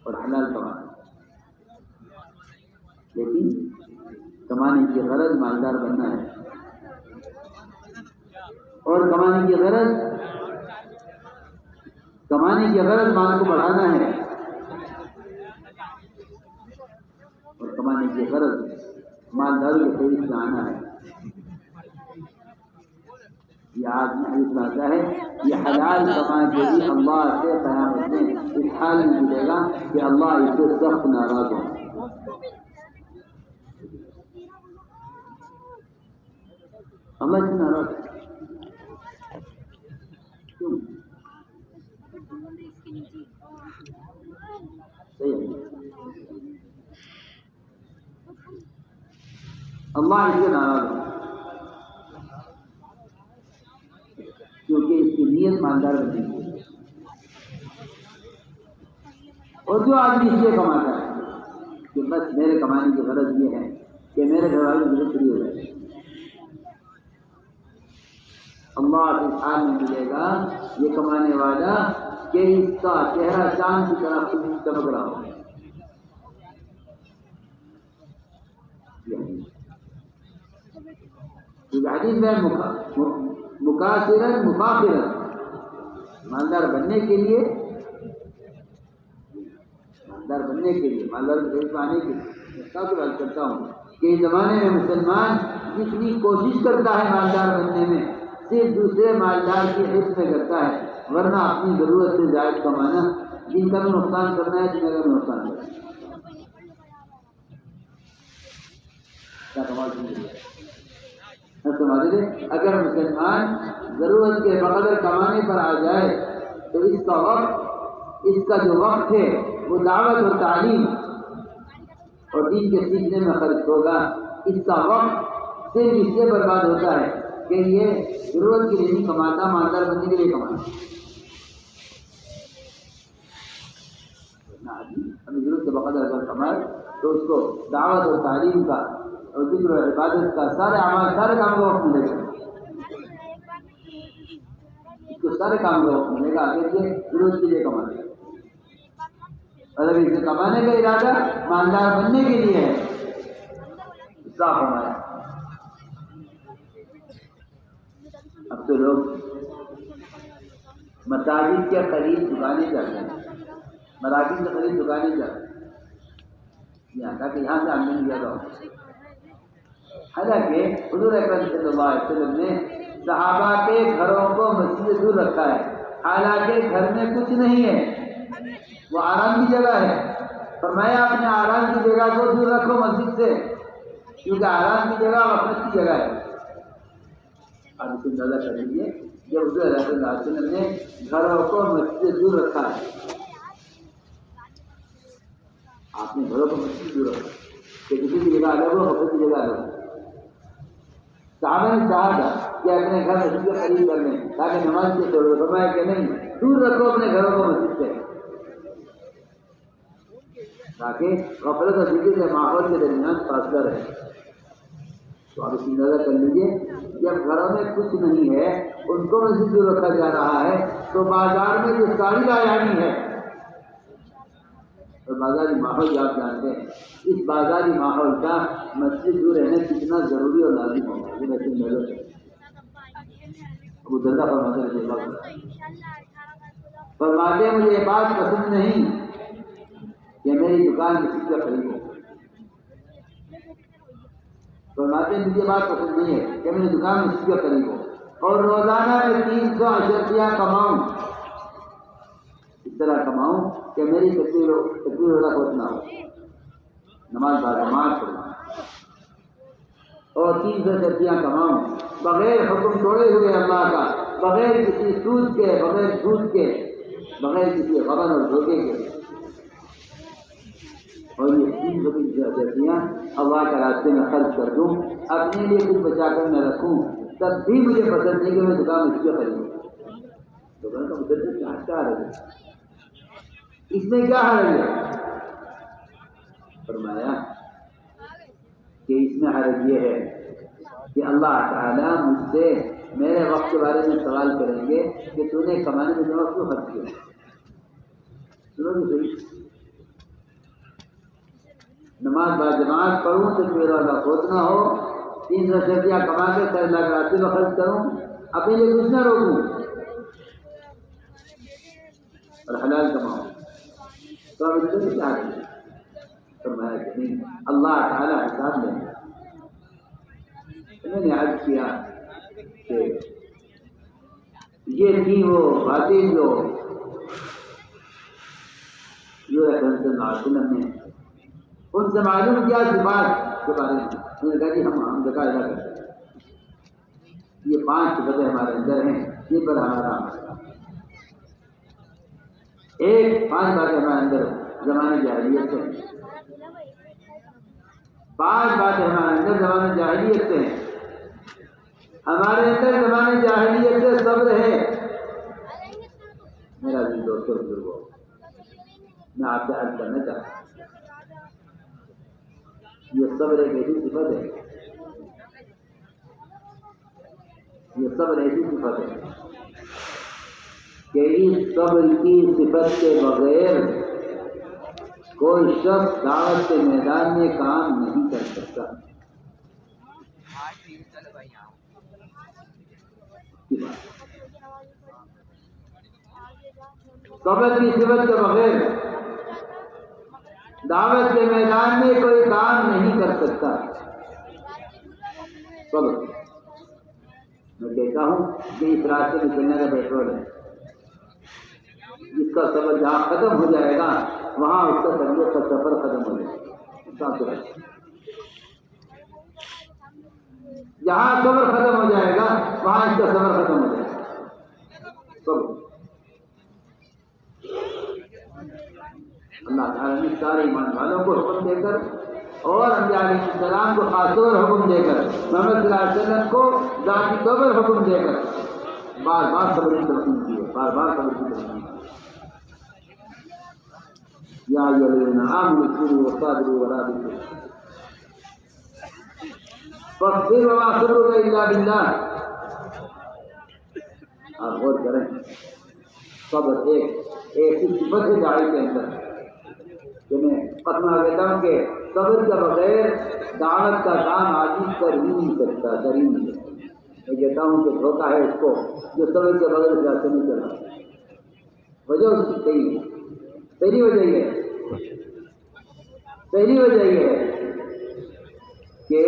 اور حلال کمائے لیکن کمانے کی غرض مالدار بننا ہے اور کمانے کی غرض مال کو بڑھانا ہے اور کمانے کی غرض مالداروں کے فیض سے آنا ہے. یہ آدمی حدیث میں آتا ہے یہ حلال کمائے جو بھی اللہ سے قیامت میں اس حال میں ملے گا کہ اللہ اس سے سخت ناراض ہو. اللہ سے ناراض ہے کیوں؟ اللہ اس سے ناراض ہے کیونکہ اس کی نیت مالدار بنی ہے. اور جو آدمی اس لیے کماتا ہے کہ بس میرے کمانے کی غرض یہ ہے کہ میرے گھر والے مجھے فری ہو جائے, اللہ اس حال میں ملے گا یہ کمانے والا کہ اس کا چہرہ چاند کی طرح چمک رہا ہو. حدیث میں مکافرن مالدار بننے کے لیے مالدار کو آنے کے لیے میں بات کرتا ہوں کہ اس زمانے میں مسلمان جتنی کوشش کرتا ہے مالدار بننے میں صرف دوسرے مالدار کی حفظ میں کرتا ہے، ورنہ اپنی ضرورت سے زائد کمانا، جن کا بھی نقصان کرنا ہے جن کا بھی نقصان کرنا ہے. کیا کمال ہے؟ اگر مسلمان ضرورت کے بقدر کمانے پر آ جائے تو اس کا جو وقت ہے وہ دعوت اور تعلیم اور دین کے سیکھنے میں خرچ ہوگا. اس کا وقت صرف اس سے برباد ہوتا ہے کہ یہ ضرورت کے لیے نہیں کماتا، مالدار بننے کے لیے کماتا. اپنی ضرورت کے بقدر اگر کمائے تو اس کو دعوت اور تعلیم کا اور ذکر و عبادت کا سارے اعمال، سارے کام کا وقت ملے گا. اس کو سارے کام کا وقت ملے گا. اگر یہ ضرورت کے لیے کمانے گا، اگر اسے کمانے کا ارادہ مالدار بننے کے لیے ہے، صاف ہمارا. اب تو لوگ مساجد کے قریب دکانیں جاتے ہیں، مراکز کے قریب دکانیں جاتے ہیں یہاں تاکہ یہاں سے آمدنی زیادہ ہو. حالانکہ حضور اکرم صلی اللہ علیہ وسلم نے صحابہ کے گھروں کو مسجد سے دور رکھا ہے. حالانکہ گھر میں کچھ نہیں ہے، وہ آرام کی جگہ ہے. فرمایا اپنے آرام کی جگہ کو دور رکھو مسجد سے، کیونکہ آرام کی جگہ وقت کی جگہ ہے. آپ اسے اندازہ کر لیجیے جب حضور صلی اللہ علیہ وسلم نے گھروں کو مسجد سے دور رکھا ہے. آپ نے گھروں کو مسجد سے دور رکھا کہ کسی کی جگہ الگ ہو، وقت کی جگہ الگ ہو. صحابہ نے چاہا تھا کہ اپنے گھر مسجد کے قریب کر لیں تاکہ نماز کے طور پر. فرمایا کہ نہیں، دور رکھو اپنے گھروں کو مسجد سے، تاکہ غفلت اور ذکر کے ماحول کے درمیان فاصلہ رہے. تو آپ اس اندازہ کر لیجیے جب گھروں میں کچھ نہیں ہے، ان کو مسجد دور رکھا جا رہا ہے، تو بازار میں جو ساری آیانی ہے اور بازاری ماحول آپ جانتے ہیں، اس بازاری ماحول کا مسجد دور رہنا کتنا ضروری اور لازم ہوگا. ابو دردہ فرماتے ہیں مجھے یہ بات پسند نہیں کہ میری دکان مسجد کا قریب ہو. فرماتے ہیں مجھے بات پسند نہیں ہے کہ میری دکان مسجد کا قریب ہو اور روزانہ میں 300 اشرفیہ کماؤں، اس طرح کماؤں کہ میری تکبیر والا خود نہ ہو، نماز باجماعت پڑھوں اور 300 اشرفیہ کماؤں بغیر حکم توڑے ہوئے اللہ کا، بغیر کسی سود کے، بغیر جھوٹ کے، بغیر کسی غبن اور دھوکے کے. اور یہ 300 اشرفیہ اللہ کے راستے میں خرچ کر دوں، اپنے لیے کچھ بچا کر میں رکھوں، تب بھی مجھے پسند نہیں کہ میں دکان اس کے خریدوں. دکان کا مدد کیا حرج ہے؟ اس میں کیا حرج ہے؟ فرمایا کہ اس میں حرج یہ ہے کہ اللہ تعالیٰ مجھ سے میرے وقت کے بارے میں سوال کریں گے کہ تو نے کمانے میں جمع کیوں خرچ کیا. سنو گے صحیح، نماز باجماعت پڑھوں تو میرا اللہ خود نہ ہو، 300 اشرفیہ کما کے سر اللہ کے راستے میں خرچ کروں، اپنے لیے کچھ نہ روکوں اور حلال کماؤں، تو اب اس سے کیا کریں؟ فرمایا کہ نہیں، اللہ تعالیٰ حساب لیں گے. میں نے عرض کیا کہ یہ تھی وہ باتیں جو اکرم صلی اللہ علیہ وسلم نے ان سے معلوم کیا صفات کے بارے میں. انہوں نے کہا کہ ہم زکوٰۃ ادا کرتے ہیں، یہ 5 صفتیں ہمارے اندر ہیں جن پر ہمارا ایک 5 باتیں ہمارے اندر زمانے جاہلیت سے ہیں، 5 باتیں ہمارے اندر زمانے جاہلیت سے ہیں. ہمارے اندر زمانے جاہلیت سے صبر ہے. میرا دل دوستوں بزرگوں، میں آپ سے عرض کرنا چاہتا ہوں، یہ صبر ایک ایسی صفت ہے، یہ صبر ایسی صفت ہے کہ اس صبر کی صفت کے بغیر کوئی شخص دعوت کے میدان میں کام نہیں کر سکتا. صبر کی صفت کے بغیر دعوت کے میدان میں کوئی کام نہیں کر سکتا. صبر. میں کہتا ہوں کہ اس راستے میں چلنے کا پیٹرول ہے. جس کا صبر جہاں ختم ہو جائے گا وہاں اس کا تربیت کا سفر ختم ہو جائے گا. جہاں صبر ختم ہو جائے گا وہاں اس کا صبر ختم ہو جائے گا. صبر. اللہ تعالیٰ نے سارے ایمان والوں کو حکم دے کر اور انبیاء علیہ السلام کو خاص طور حکم دے کر محمد صلی اللہ علیہ وسلم کو ذاتی صبر حکم دے کر بار بار صبر کی تلقین کی ہے. بار بار صبر کی تلقین کی ہے. یا ایھا الذین آمنوا اصبروا وصابروا ورابطوا فاصبر وما صبرک الا باللہ. آپ غور کریں. صبر ایک صفت ہے داعی کے اندر کہ میں قسم دیتا ہوں کہ صبر کے بغیر دعوت کا کام آدمی کر ہی نہیں سکتا. کر ہی نہیں سکتا. میں کہتا ہوں کہ دھوکہ ہے اس کو جو صبر کے بغیر اس راستے میں چل رہا ہے. وجہ اس کی صحیح ہے. پہلی وجہ یہ ہے کہ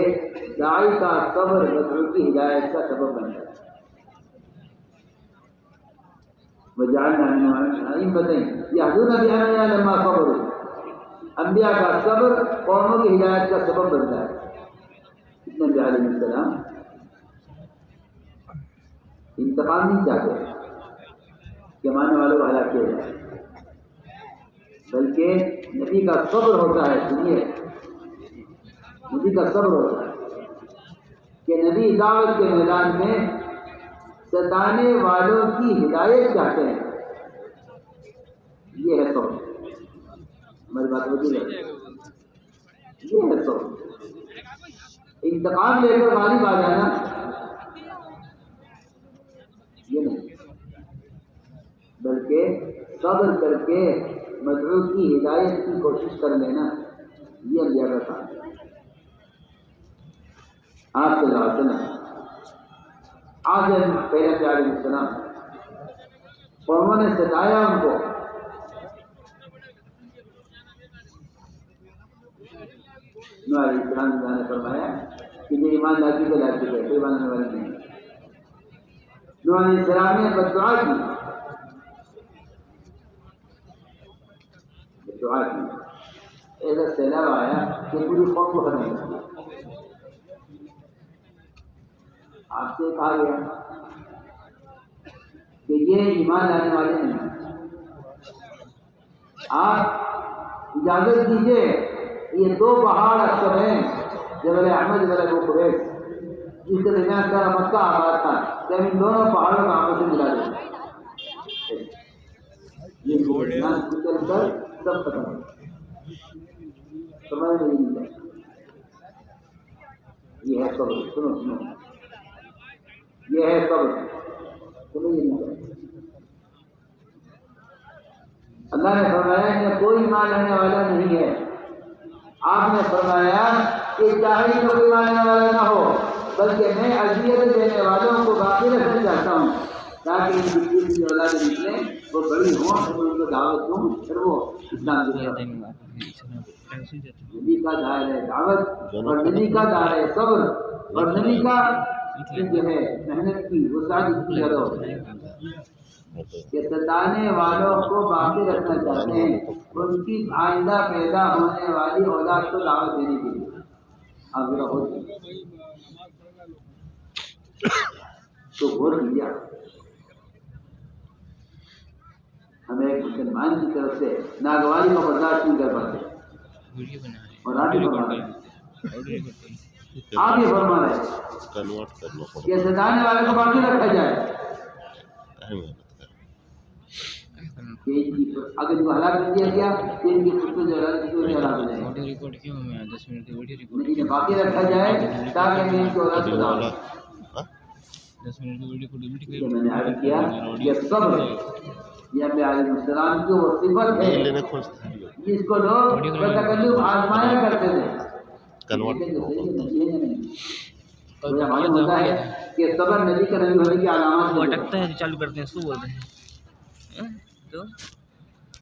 داعی کا صبر مدعو کی ہدایت کا سبب بنتا ہے. وجعلنا من ائمة يهدون بأمرنا لما صبروا. انبیاء کا صبر قوموں کی ہدایت کا سبب بنتا ہے. نبی علیہ السلام انتقام نہیں چاہتے کہ ماننے والوں کو ہلاک کیا جائے، بلکہ نبی کا صبر ہوتا ہے. سنیے، نبی کا صبر ہوتا ہے کہ نبی دعوت کے میدان میں ستانے والوں کی ہدایت چاہتے ہیں. یہ ہے صبر. ہماری بات ہوتی ہے. یہ ہے صبر. انتقام لے کر غالب آ جانا یہ نہیں، بلکہ صبر کر کے مدعو کی ہدایت کی کوشش کر لینا یہ انبیاء کا کام ہے. آپ صلی اللہ علیہ وسلم آج پہلے نبی علیہ السلام قوموں نے ستایا ان کو. نوح علیہ السلام نے فرمایا کہ جو ایمان لاتی کو لاتی ہے، کوئی ماننے والی نہیں. نوح علیہ السلام نے بددعا کی. ایسا سیلاب آیا کہ پوری قوم کو ختم کر دیا. آپ سے کہا گیا کہ یہ ایمان لانے والے نہیں. آپ اجازت دیجیے یہ دو پہاڑ اکثر ہیں جبل احمد جبل ابو قبیس جس کے درمیان سارا مکہ آباد تھا، جب ان دونوں پہاڑوں کو آپس میں ملا دیں یہ چل کر سب ختم ہو سمجھ نہیں ہے. یہ ہے صبر. سنو یہ ہے صبر. سمجھ نہیں ہے. اللہ نے فرمایا کہ کوئی ایمان لانے والا نہیں ہے. آپ نے فرمایا کہ چاہے تو کوئی ماننے والا نہ ہو، بلکہ میں اذیت دینے والوں کو باقی رکھنا چاہتا ہوں تاکہ ان کی اولادیں نکلیں وہ بڑی ہوں اور ان کو دعوت دوں پھر وہ اسلام دیں. نبی کا دائرہ ہے دعوت اور نبی کا دائرہ ہے صبر اور نبی کا جو ہے محنت کی وہ ساری کی جگہ ہوتی ہے کہ ستانے والوں کو باقی رکھنا چاہتے ہیں ان کی آئندہ پیدا ہونے والی اولاد کو دعوت دینے کے لیے. آپ ذرا ہوتی تو غور کیا ہمیں ایک مسلمان کی طرف سے ناگواری کو برداشت نہیں کر پاتے اور آپ یہ فرما رہے کہ ستانے والے کو باقی رکھا جائے. اگر جو ہلاک کر دیا گیا تو ان کی خود کو ہلاک ہو جائے انہیں باقی رکھا جائے تاکہ ان کی اولاد کو دعوت. میں نے عرض کیا یہ صبر یہ انبیاء علیہ السلام کی وہ صفت ہے جس کو لوگ بتکلف آزمایا کرتے تھے. مجھے معلوم ہوتا ہے کہ صبر نبی کا نبی ہونے کی علامات اٹکتا ہے چالو کرتے ہیں سو بولتے ہیں تو